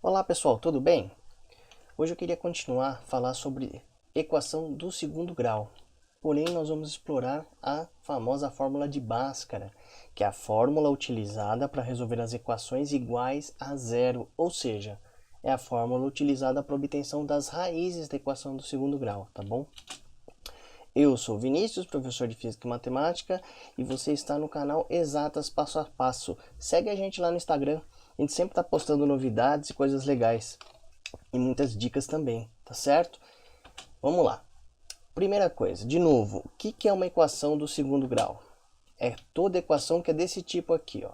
Olá pessoal, tudo bem? Hoje eu queria continuar a falar sobre equação do segundo grau. Porém, nós vamos explorar a famosa fórmula de Bhaskara, que é a fórmula utilizada para resolver as equações iguais a zero, ou seja, é a fórmula utilizada para obtenção das raízes da equação do segundo grau, tá bom? Eu sou Vinícius, professor de Física e Matemática, e você está no canal Exatas Passo a Passo. Segue a gente lá no Instagram, a gente sempre está postando novidades e coisas legais. E muitas dicas também, tá certo? Vamos lá. Primeira coisa, de novo, o que é uma equação do segundo grau? É toda equação que é desse tipo aqui, ó.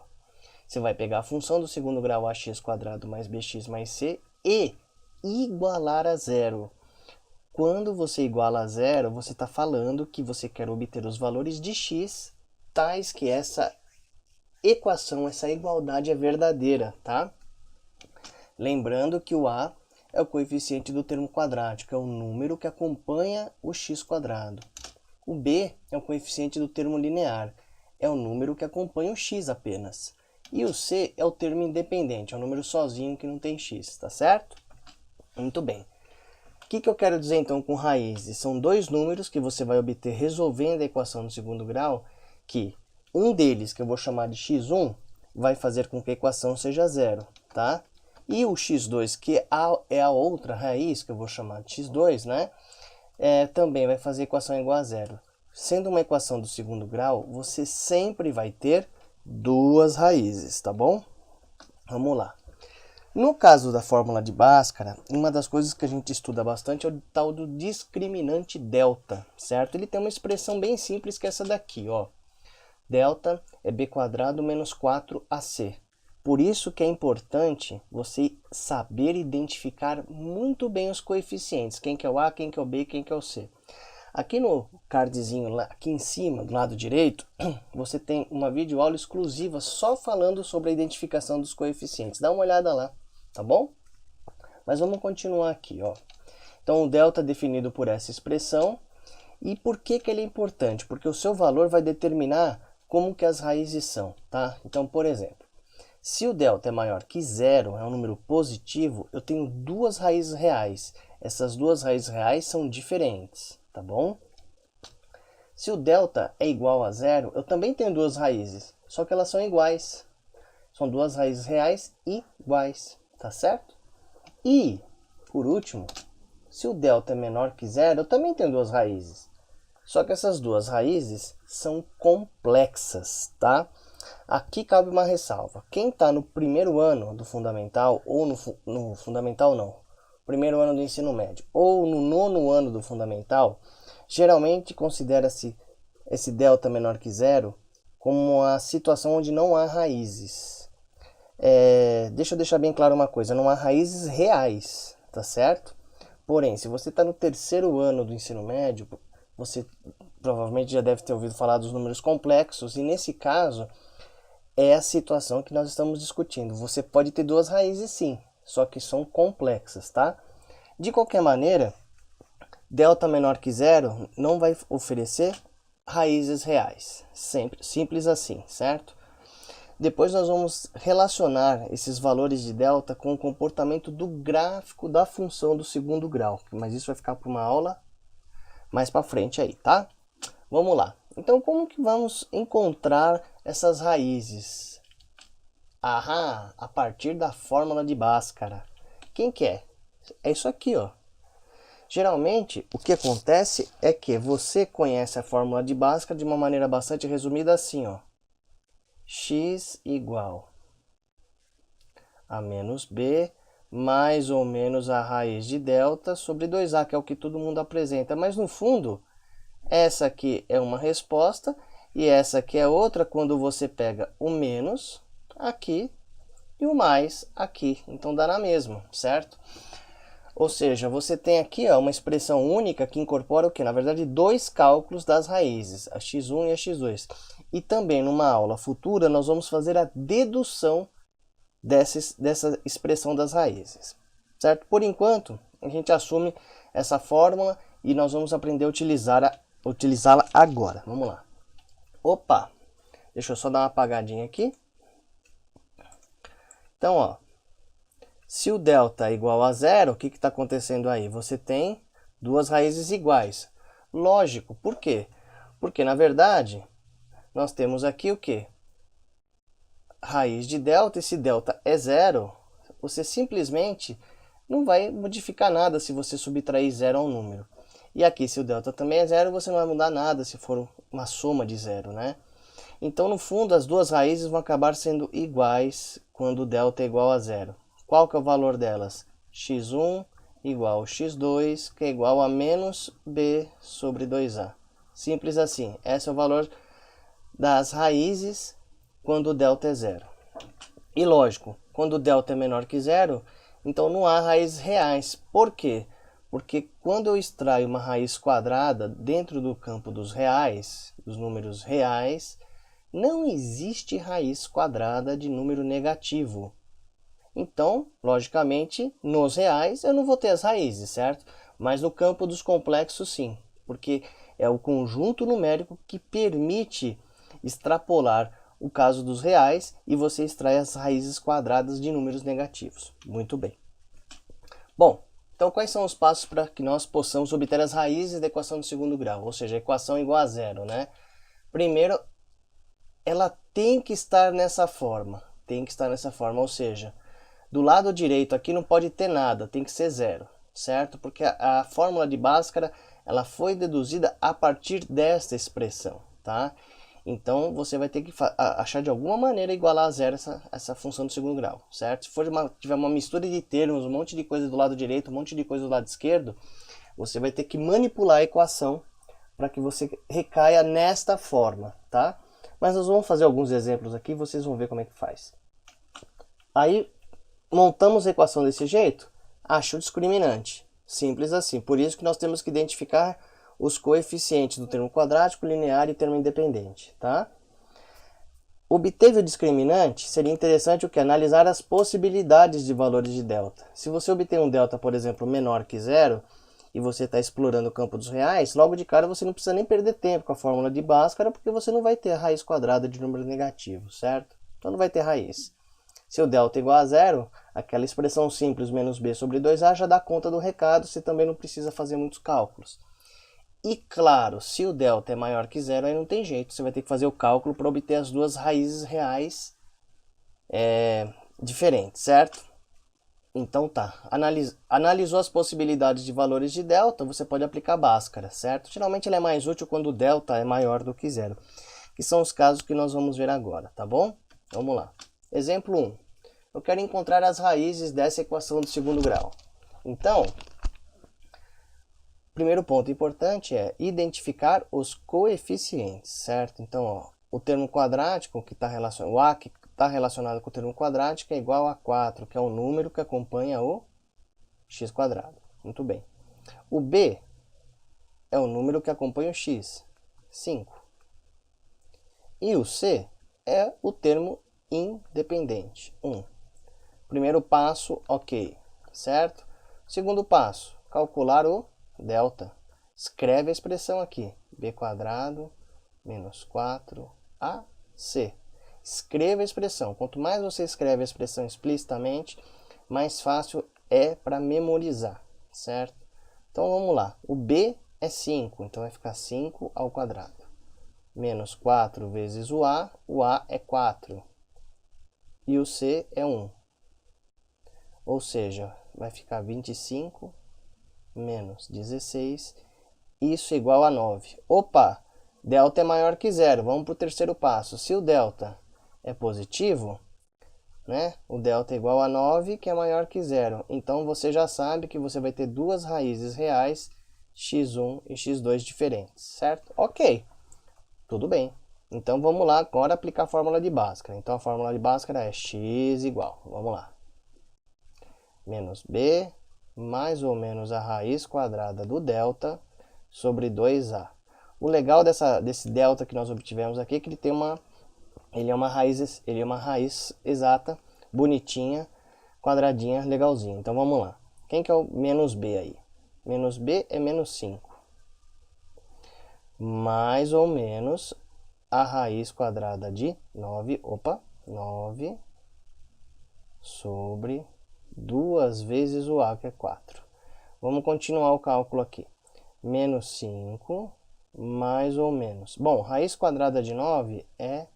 Você vai pegar a função do segundo grau ax² mais bx mais c e igualar a zero. Quando você iguala a zero, você está falando que você quer obter os valores de x, tais que essa equação, essa igualdade é verdadeira, tá? Lembrando que o a é o coeficiente do termo quadrático, é o número que acompanha o x². O b é o coeficiente do termo linear, é o número que acompanha o x apenas. E o c é o termo independente, é o número sozinho que não tem x, tá certo? Muito bem. O que eu quero dizer então com raízes? São dois números que você vai obter resolvendo a equação do segundo grau, que um deles, que eu vou chamar de x1, vai fazer com que a equação seja zero, tá? E o x2, que é a outra raiz, que eu vou chamar de x2, né? Também vai fazer a equação igual a zero. Sendo uma equação do segundo grau, você sempre vai ter duas raízes, tá bom? Vamos lá. No caso da fórmula de Bhaskara, uma das coisas que a gente estuda bastante é o tal do discriminante delta, certo? Ele tem uma expressão bem simples que é essa daqui, ó. Delta é b² menos 4ac. Por isso que é importante você saber identificar muito bem os coeficientes. Quem que é o a, quem que é o b, quem que é o c. Aqui no cardzinho, aqui em cima, do lado direito, você tem uma videoaula exclusiva só falando sobre a identificação dos coeficientes. Dá uma olhada lá, tá bom? Mas vamos continuar aqui, ó. Então, o delta é definido por essa expressão. E por que ele é importante? Porque o seu valor vai determinar como que as raízes são, tá? Então, por exemplo, se o delta é maior que zero, é um número positivo, eu tenho duas raízes reais. Essas duas raízes reais são diferentes, tá bom? Se o delta é igual a zero, eu também tenho duas raízes, só que elas são iguais. São duas raízes reais iguais, tá certo? E, por último, se o delta é menor que zero, eu também tenho duas raízes. Só que essas duas raízes são complexas, tá? Aqui cabe uma ressalva. Quem está no primeiro ano do fundamental, ou no fundamental não, primeiro ano do ensino médio, ou no nono ano do fundamental, geralmente considera-se esse delta menor que zero como a situação onde não há raízes. Deixa eu deixar bem claro uma coisa, não há raízes reais, tá certo? Porém, se você está no terceiro ano do ensino médio, você provavelmente já deve ter ouvido falar dos números complexos, e nesse caso é a situação que nós estamos discutindo. Você pode ter duas raízes sim, só que são complexas, tá? De qualquer maneira, delta menor que zero não vai oferecer raízes reais, sempre simples assim, certo? Depois nós vamos relacionar esses valores de delta com o comportamento do gráfico da função do segundo grau, mas isso vai ficar para uma aula mais para frente aí, tá? Vamos lá. Então, como que vamos encontrar essas raízes? A partir da fórmula de Bhaskara. Quem que é? É isso aqui, ó. Geralmente, o que acontece é que você conhece a fórmula de Bhaskara de uma maneira bastante resumida assim, ó. X igual a menos b mais ou menos a raiz de delta sobre 2a, que é o que todo mundo apresenta. Mas no fundo, essa aqui é uma resposta e essa aqui é outra quando você pega o menos aqui e o mais aqui. Então dá na mesma, certo? Ou seja, você tem aqui uma expressão única que incorpora o que? Na verdade, dois cálculos das raízes, a x1 e a x2. E também numa aula futura nós vamos fazer a dedução dessa expressão das raízes, certo? Por enquanto, a gente assume essa fórmula e nós vamos aprender a utilizá-la agora. Vamos lá. Opa! Deixa eu só dar uma apagadinha aqui. Então, ó, Se o delta é igual a zero, o que está acontecendo aí? Você tem duas raízes iguais. Lógico, por quê? Porque, na verdade, nós temos aqui o quê? Raiz de delta, e se delta é zero, você simplesmente não vai modificar nada se você subtrair zero a um número. E aqui, se o delta também é zero, você não vai mudar nada se for uma soma de zero, né? Então, no fundo, as duas raízes vão acabar sendo iguais quando o delta é igual a zero. Qual que é o valor delas? x1 igual a x2, que é igual a menos b sobre 2a. Simples assim. Esse é o valor das raízes quando o delta é zero. E lógico, quando o delta é menor que zero, então não há raízes reais. Por quê? Porque quando eu extraio uma raiz quadrada dentro do campo dos reais, dos números reais, não existe raiz quadrada de número negativo. Então, logicamente, nos reais eu não vou ter as raízes, certo? Mas no campo dos complexos, sim, porque é o conjunto numérico que permite extrapolar o caso dos reais e você extrai as raízes quadradas de números negativos. Muito bem. Bom, então quais são os passos para que nós possamos obter as raízes da equação do segundo grau, ou seja, a equação igual a zero, né? Primeiro, ela tem que estar nessa forma, ou seja, do lado direito aqui não pode ter nada, tem que ser zero, certo? Porque a fórmula de Bhaskara ela foi deduzida a partir desta expressão, tá? Então você vai ter que achar de alguma maneira igualar a zero essa função do segundo grau, certo? Se for tiver uma mistura de termos, um monte de coisa do lado direito, um monte de coisa do lado esquerdo, você vai ter que manipular a equação para que você recaia nesta forma, tá? Mas nós vamos fazer alguns exemplos aqui, vocês vão ver como é que faz. Aí, montamos a equação desse jeito, acha o discriminante. Simples assim. Por isso que nós temos que identificar os coeficientes do termo quadrático, linear e termo independente, tá? Obteve o discriminante, seria interessante o que? Analisar as possibilidades de valores de delta. Se você obter um delta, por exemplo, menor que zero, e você está explorando o campo dos reais, logo de cara você não precisa nem perder tempo com a fórmula de Bhaskara, porque você não vai ter a raiz quadrada de número negativo, certo? Então não vai ter raiz. Se o delta é igual a zero, aquela expressão simples menos b sobre 2a já dá conta do recado, você também não precisa fazer muitos cálculos. E claro, se o delta é maior que zero, aí não tem jeito, você vai ter que fazer o cálculo para obter as duas raízes reais diferentes, certo? Então tá, analisou as possibilidades de valores de delta, você pode aplicar Bhaskara, certo? Geralmente ele é mais útil quando o delta é maior do que zero, que são os casos que nós vamos ver agora, tá bom? Vamos lá. Exemplo 1. Eu quero encontrar as raízes dessa equação do segundo grau. Então, o primeiro ponto importante é identificar os coeficientes, certo? Então, ó, o termo quadrático, que está relacionado, o a que está relacionado com o termo quadrático é igual a 4, que é o número que acompanha o x quadrado. Muito bem. O b é o número que acompanha o x, 5. E o c é o termo independente, 1. Primeiro passo, ok, certo? Segundo passo, calcular o delta. Escreve a expressão aqui, b quadrado menos 4ac. Escreva a expressão. Quanto mais você escreve a expressão explicitamente, mais fácil é para memorizar, certo? Então vamos lá. O b é 5, então vai ficar 5 ao quadrado. Menos 4 vezes o a é 4. E o c é 1. Ou seja, vai ficar 25 menos 16, isso é igual a 9. Opa, delta é maior que zero. Vamos para o terceiro passo. Se o delta é positivo, né? O delta é igual a 9, que é maior que zero. Então você já sabe que você vai ter duas raízes reais, x1 e x2 diferentes, certo? Ok, tudo bem. Então vamos lá agora aplicar a fórmula de Bhaskara. Então a fórmula de Bhaskara é x igual, vamos lá, menos b mais ou menos a raiz quadrada do delta sobre 2a. O legal desse delta que nós obtivemos aqui é que ele é uma raiz exata, bonitinha, quadradinha, legalzinha. Então vamos lá. Quem que é o menos b aí? Menos b é menos 5. Mais ou menos a raiz quadrada de 9, 9 sobre 2 vezes o A, que é 4. Vamos continuar o cálculo aqui. Menos 5, mais ou menos. Bom, raiz quadrada de 9 é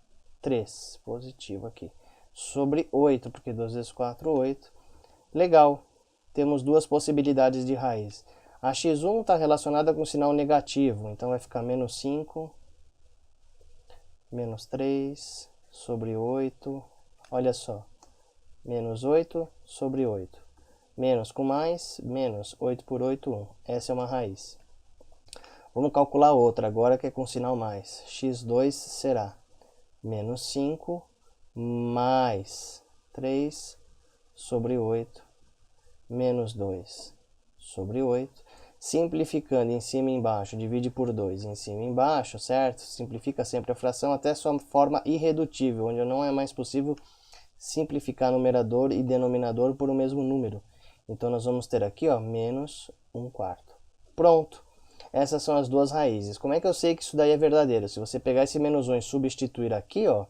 3, positivo aqui. Sobre 8, porque 2 vezes 4, 8. Legal, temos duas possibilidades de raiz. A x1 está relacionada com sinal negativo, então vai ficar menos 5, menos 3, sobre 8. Olha só, menos 8 sobre 8. Menos com mais, menos 8 por 8, 1. Essa é uma raiz. Vamos calcular outra agora que é com sinal mais. x2 será menos 5 mais 3 sobre 8 menos 2 sobre 8. Simplificando em cima e embaixo, divide por 2 em cima e embaixo, certo? Simplifica sempre a fração até sua forma irredutível, onde não é mais possível simplificar numerador e denominador por o mesmo número. Então nós vamos ter aqui, ó, menos 1/4. Pronto. Essas são as duas raízes. Como é que eu sei que isso daí é verdadeiro? Se você pegar esse menos 1 e substituir aqui, ó,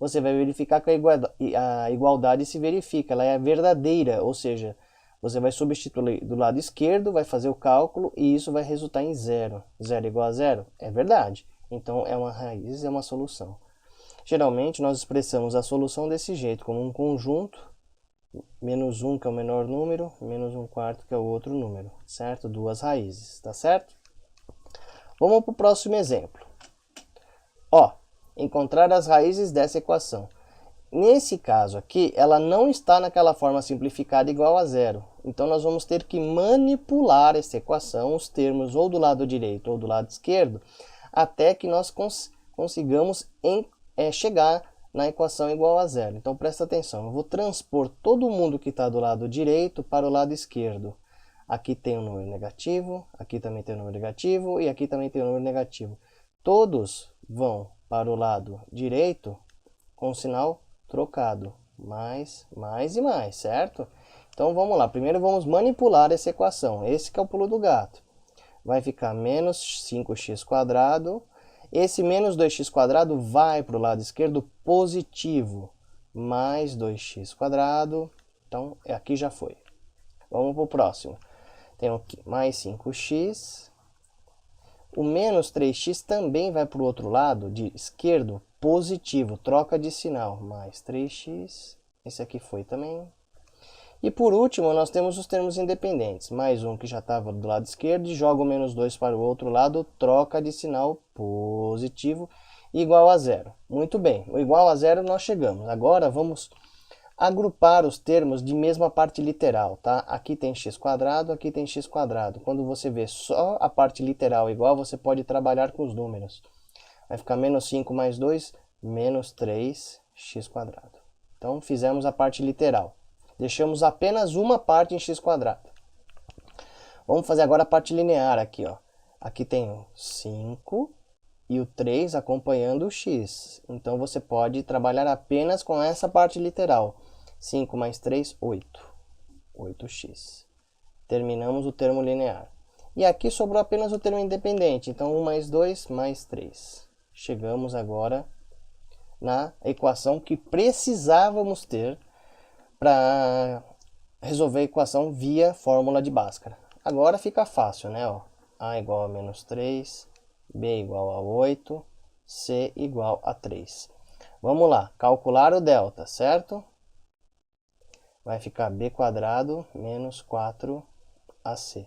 você vai verificar que a igualdade se verifica, ela é verdadeira, ou seja, você vai substituir do lado esquerdo, vai fazer o cálculo e isso vai resultar em 0. 0 igual a 0? É verdade. Então é uma raiz, é uma solução. Geralmente nós expressamos a solução desse jeito, como um conjunto, menos 1 que é o menor número, menos 1/4 que é o outro número, certo? Duas raízes, tá certo? Vamos para o próximo exemplo. Ó, encontrar as raízes dessa equação. Nesse caso aqui, ela não está naquela forma simplificada igual a 0. Então nós vamos ter que manipular essa equação, os termos ou do lado direito ou do lado esquerdo, até que nós consigamos chegar na equação igual a 0. Então presta atenção, eu vou transpor todo mundo que está do lado direito para o lado esquerdo. Aqui tem um número negativo, aqui também tem um número negativo e aqui também tem um número negativo. Todos vão para o lado direito com o sinal trocado. Mais e mais, certo? Então vamos lá, primeiro vamos manipular essa equação. Esse que é o pulo do gato. Vai ficar menos 5x². Esse menos 2x² vai para o lado esquerdo positivo. Mais 2x². Então aqui já foi. Vamos para o próximo. Tem aqui mais 5x. O menos 3x também vai para o outro lado, de esquerdo, positivo. Troca de sinal. Mais 3x. Esse aqui foi também. E por último, nós temos os termos independentes. Mais um que já estava do lado esquerdo. E joga o menos 2 para o outro lado. Troca de sinal positivo. Igual a 0. Muito bem. O igual a 0 nós chegamos. Agora vamos agrupar os termos de mesma parte literal, tá? Aqui tem x², aqui tem x². Quando você vê só a parte literal igual, você pode trabalhar com os números. Vai ficar menos 5 mais 2, menos 3x². Então, fizemos a parte literal. Deixamos apenas uma parte em x². Vamos fazer agora a parte linear aqui, ó. Aqui tem o 5 e o 3 acompanhando o x. Então, você pode trabalhar apenas com essa parte literal. 5 mais 3, 8. 8x. Terminamos o termo linear. E aqui sobrou apenas o termo independente. Então, 1 mais 2 mais 3. Chegamos agora na equação que precisávamos ter para resolver a equação via fórmula de Bhaskara. Agora fica fácil, né? Ó, A igual a menos 3, B igual a 8, C igual a 3. Vamos lá, calcular o delta, certo? Vai ficar b² menos 4ac.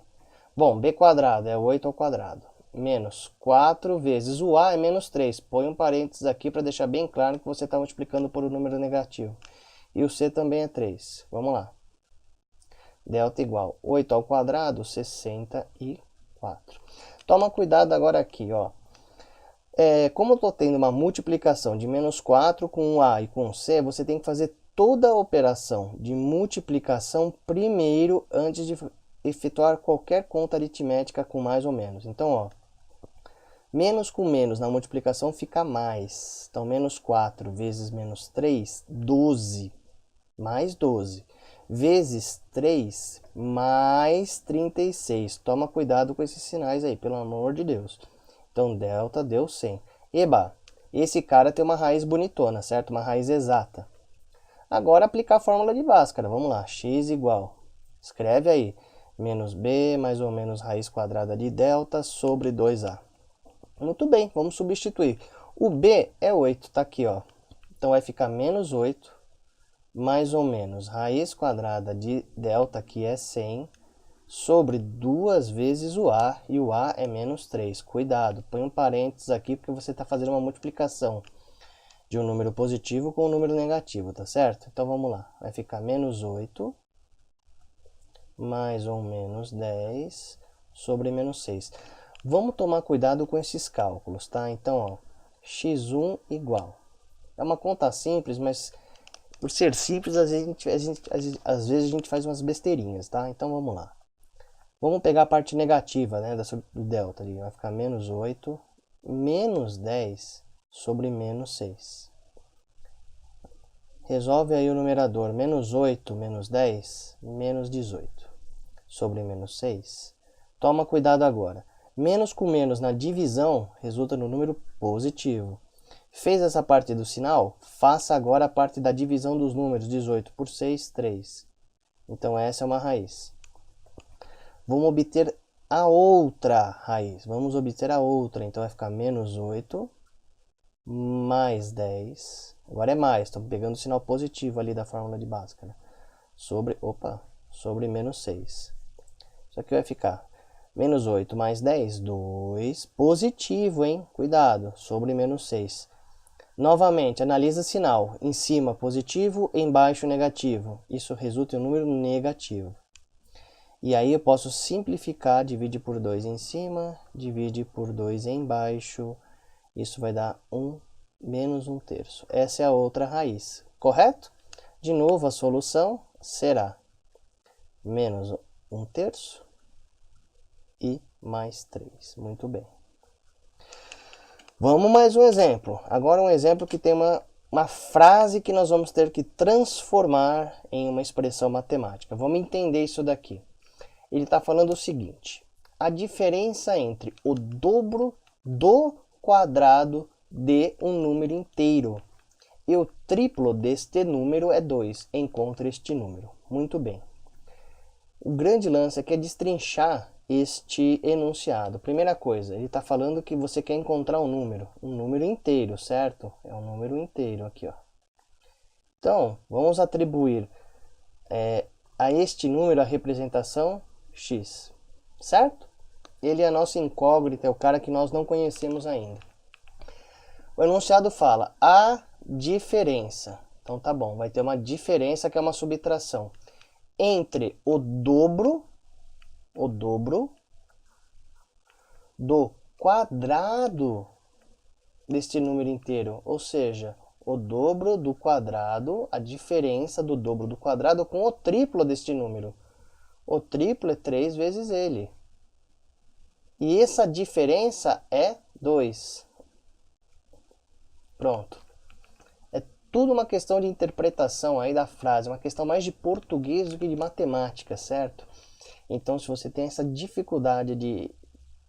Bom, b² é 8 ao quadrado. Menos 4 vezes o a é menos 3. Põe um parênteses aqui para deixar bem claro que você está multiplicando por um número negativo. E o c também é 3. Vamos lá. Delta igual 8 ao quadrado, 64. Toma cuidado agora aqui, ó. Como eu estou tendo uma multiplicação de menos 4 com o a e com o c, você tem que fazer toda a operação de multiplicação primeiro, antes de efetuar qualquer conta aritmética com mais ou menos. Então, ó, menos com menos na multiplicação fica mais. Então, menos 4 vezes menos 3, 12. Mais 12. Vezes 3, mais 36. Toma cuidado com esses sinais aí, pelo amor de Deus. Então, delta deu 100. Eba, esse cara tem uma raiz bonitona, certo? Uma raiz exata. Agora aplicar a fórmula de Bhaskara. Vamos lá, x igual, escreve aí, menos b mais ou menos raiz quadrada de delta sobre 2a. Muito bem, vamos substituir. O b é 8, tá aqui, ó. Então vai ficar menos 8 mais ou menos raiz quadrada de delta, que é 100, sobre 2 vezes o a, e o a é menos 3. Cuidado, põe um parênteses aqui porque você está fazendo uma multiplicação de um número positivo com um número negativo, tá certo? Então vamos lá, vai ficar menos 8 mais ou menos 10 sobre menos 6. Vamos tomar cuidado com esses cálculos, tá? Então, ó, x1 igual. É uma conta simples, mas por ser simples, às vezes a gente faz umas besteirinhas, tá? Então vamos lá. Vamos pegar a parte negativa, né, do delta ali. Vai ficar menos 8 menos 10 sobre menos 6. Resolve aí o numerador. Menos 8 menos 10, menos 18 sobre menos 6. Toma cuidado agora. Menos com menos na divisão resulta no número positivo. Fez essa parte do sinal? Faça agora a parte da divisão dos números. 18 por 6, 3. Então essa é uma raiz. Vamos obter a outra raiz. Vamos obter a outra. Então vai ficar menos 8 mais 10. Agora é mais. Estou pegando o sinal positivo ali da fórmula de Bhaskara. Sobre menos 6. Isso aqui vai ficar menos 8 mais 10, 2. Positivo, hein? Cuidado. Sobre menos 6. Novamente, analisa o sinal. Em cima positivo, embaixo negativo. Isso resulta em um número negativo. E aí eu posso simplificar, divide por 2 em cima, divide por 2 embaixo. Isso vai dar 1 menos 1/3. Essa é a outra raiz, correto? De novo, a solução será menos 1/3 e mais 3. Muito bem. Vamos mais um exemplo. Agora um exemplo que tem uma frase que nós vamos ter que transformar em uma expressão matemática. Vamos entender isso daqui. Ele está falando o seguinte: a diferença entre o dobro do quadrado de um número inteiro e o triplo deste número é 2. Encontre este número. Muito bem. O grande lance aqui é destrinchar este enunciado. Primeira coisa, ele está falando que você quer encontrar um número inteiro, certo? É um número inteiro aqui, ó. Então, vamos atribuir a este número a representação x, certo? Ele é a nossa incógnita, é o cara que nós não conhecemos ainda. O enunciado fala a diferença. Então tá bom, vai ter uma diferença que é uma subtração entre o dobro do quadrado deste número inteiro, ou seja, o dobro do quadrado, a diferença do dobro do quadrado com o triplo deste número. O triplo é 3 vezes ele. E essa diferença é 2. Pronto. É tudo uma questão de interpretação aí da frase, uma questão mais de português do que de matemática, certo? Então, se você tem essa dificuldade de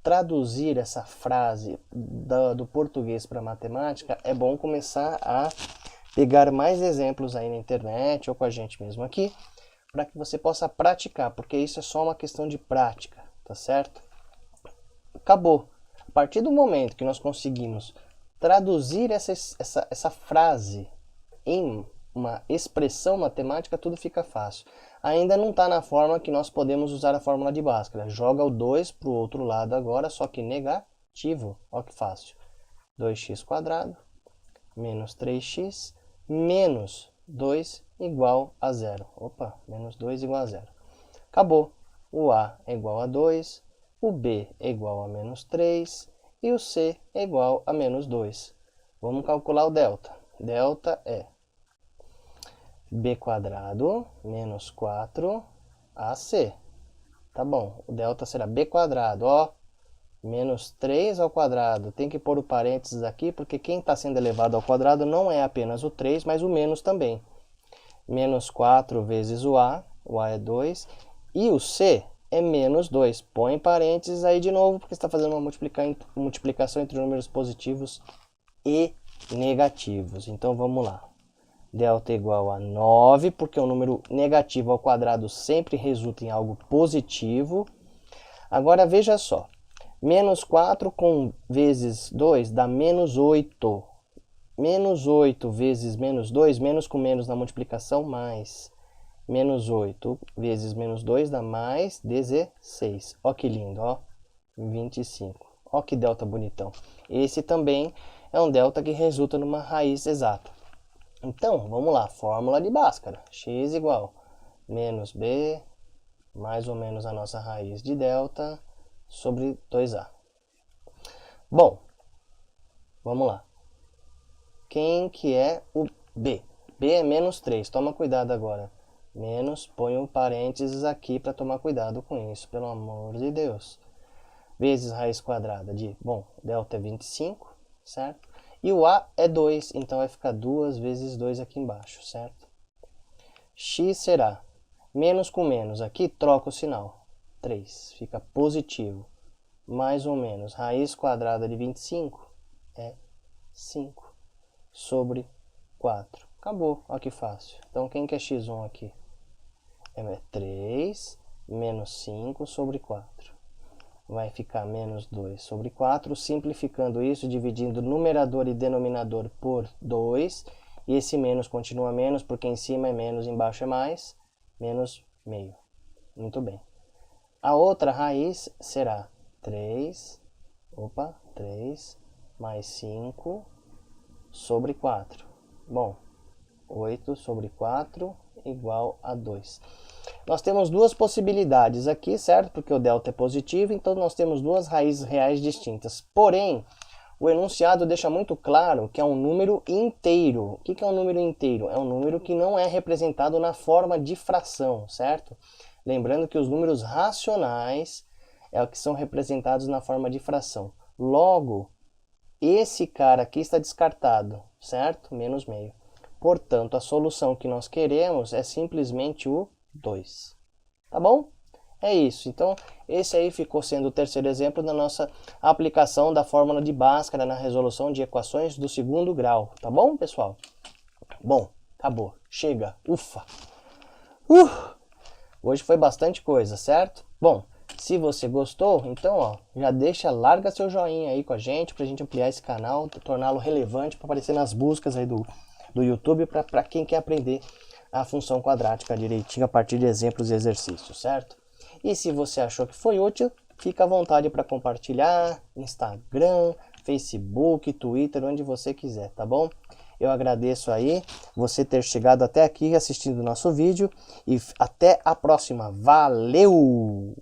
traduzir essa frase do português para matemática, é bom começar a pegar mais exemplos aí na internet ou com a gente mesmo aqui, para que você possa praticar, porque isso é só uma questão de prática, tá certo? Acabou. A partir do momento que nós conseguimos traduzir essa frase em uma expressão matemática, tudo fica fácil. Ainda não está na forma que nós podemos usar a fórmula de Bhaskara. Joga o 2 para o outro lado agora, só que negativo. Olha que fácil. 2x² menos 3x menos 2 igual a 0. Menos 2 igual a 0. Acabou. O A é igual a 2, o B é igual a menos 3 e o C é igual a menos 2. Vamos calcular o delta. Delta é b² menos 4ac. Tá bom, o delta será b², ó, menos 3 ao quadrado. Tem que pôr o parênteses aqui, porque quem está sendo elevado ao quadrado não é apenas o 3, mas o menos também. Menos 4 vezes o A é 2, e o C é menos 2. Põe parênteses aí de novo, porque está fazendo uma multiplicação entre números positivos e negativos. Então vamos lá. Delta igual a 9, porque o número negativo ao quadrado sempre resulta em algo positivo. Agora veja só, menos 4 vezes 2 dá menos 8. Menos 8 vezes menos 2, menos com menos na multiplicação, mais. Menos 8 vezes menos 2 dá mais 16. Ó que lindo, ó. 25. Ó que delta bonitão. Esse também é um delta que resulta numa raiz exata. Então, vamos lá, fórmula de Bhaskara. X igual menos b, mais ou menos a nossa raiz de delta, sobre 2a. Bom, vamos lá. Quem que é o b? B é menos 3, toma cuidado agora. Menos, põe um parênteses aqui para tomar cuidado com isso, pelo amor de Deus. Vezes raiz quadrada de, bom, delta é 25, certo? E o a é 2, então vai ficar 2 vezes 2 aqui embaixo, certo? X será menos com menos, aqui troca o sinal, 3, fica positivo. Mais ou menos, raiz quadrada de 25 é 5 sobre 4. Acabou, olha que fácil. Então, quem que é x1 aqui? É 3 menos 5 sobre 4. Vai ficar menos 2 sobre 4. Simplificando isso, dividindo numerador e denominador por 2. E esse menos continua menos, porque em cima é menos, embaixo é mais. Menos meio. Muito bem. A outra raiz será 3 mais 5 sobre 4. Bom, 8 sobre 4 igual a 2. Nós temos duas possibilidades aqui, certo? Porque o delta é positivo, então nós temos duas raízes reais distintas. Porém, o enunciado deixa muito claro que é um número inteiro. O que é um número inteiro? É um número que não é representado na forma de fração, certo? Lembrando que os números racionais é o que são representados na forma de fração. Logo, esse cara aqui está descartado, certo? Menos meio. Portanto, a solução que nós queremos é simplesmente o 2. Tá bom? É isso. Então, esse aí ficou sendo o terceiro exemplo da nossa aplicação da fórmula de Bhaskara na resolução de equações do segundo grau. Tá bom, pessoal? Bom, acabou. Chega. Ufa! Hoje foi bastante coisa, certo? Bom, se você gostou, então, ó, já larga seu joinha aí com a gente, pra gente ampliar esse canal, torná-lo relevante para aparecer nas buscas aí do YouTube, para quem quer aprender a função quadrática direitinho a partir de exemplos e exercícios, certo? E se você achou que foi útil, fica à vontade para compartilhar, Instagram, Facebook, Twitter, onde você quiser, tá bom? Eu agradeço aí você ter chegado até aqui assistindo o nosso vídeo e até a próxima. Valeu!